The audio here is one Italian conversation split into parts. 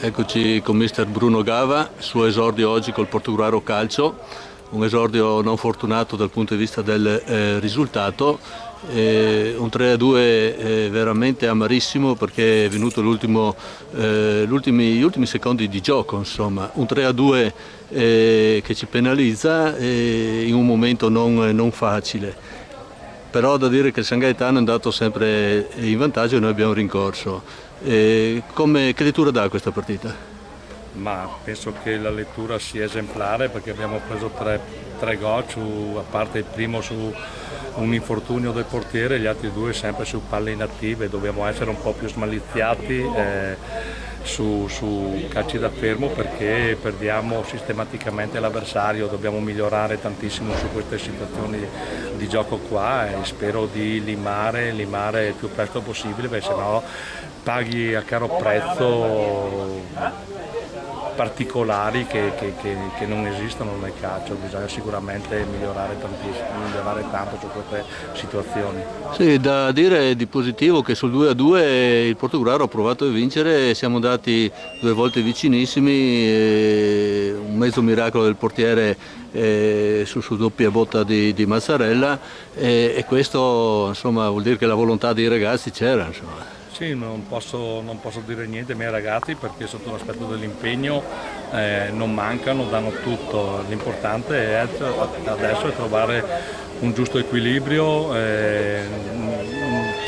Eccoci con mister Bruno Gava, suo esordio oggi col Portogruaro Calcio, un esordio non fortunato dal punto di vista del risultato, un 3-2 veramente amarissimo perché è venuto gli ultimi secondi di gioco, insomma, un 3-2 che ci penalizza in un momento non facile. Però da dire che il San Gaetano è andato sempre in vantaggio e noi abbiamo rincorso. Che lettura dà questa partita? Ma penso che la lettura sia esemplare perché abbiamo preso tre gol, a parte il primo su un infortunio del portiere, gli altri due sempre su palle inattive. Dobbiamo essere un po' più smaliziati su calci da fermo perché perdiamo sistematicamente l'avversario. Dobbiamo migliorare tantissimo su queste situazioni di gioco qua e spero di limare il più presto possibile, perché sennò paghi a caro prezzo particolari che non esistono nel calcio. Bisogna sicuramente migliorare tanto su queste situazioni. Sì, da dire di positivo che sul 2-2 il Portogruaro ha provato a vincere, siamo andati due volte vicinissimi, un mezzo miracolo del portiere su doppia botta di Mazzarella e questo insomma vuol dire che la volontà dei ragazzi c'era, insomma. Sì, non posso dire niente ai miei ragazzi perché sotto l'aspetto dell'impegno non mancano, danno tutto. L'importante adesso è trovare un giusto equilibrio,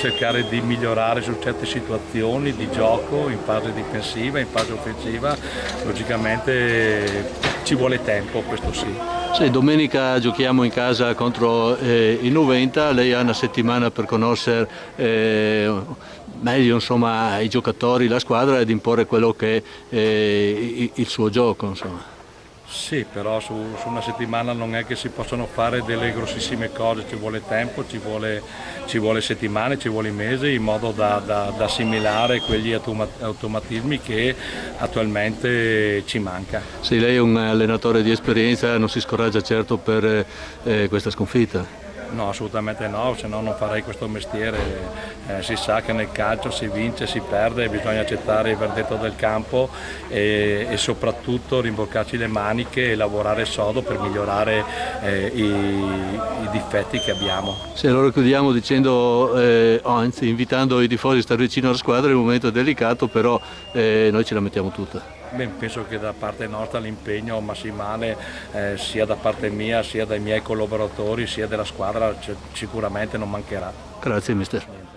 cercare di migliorare su certe situazioni di gioco in fase difensiva, in fase offensiva. Logicamente ci vuole tempo, questo sì. Sì, domenica giochiamo in casa contro il Noventa, lei ha una settimana per conoscere meglio insomma, i giocatori, la squadra ed imporre quello che è il suo gioco. Insomma. Sì, però su una settimana non è che si possono fare delle grossissime cose, ci vuole tempo, ci vuole settimane, ci vuole mesi in modo da assimilare quegli automatismi che attualmente ci manca. Sì, lei è un allenatore di esperienza, non si scoraggia certo per questa sconfitta. No, assolutamente no, se no non farei questo mestiere. Si sa che nel calcio si vince, si perde, bisogna accettare il verdetto del campo e soprattutto rimboccarci le maniche e lavorare sodo per migliorare i difetti che abbiamo. Sì, allora chiudiamo dicendo, anzi invitando i tifosi a stare vicino alla squadra, il momento è delicato, però noi ce la mettiamo tutta. Beh, penso che da parte nostra l'impegno massimale sia da parte mia, sia dai miei collaboratori, sia della squadra sicuramente non mancherà. Grazie mister.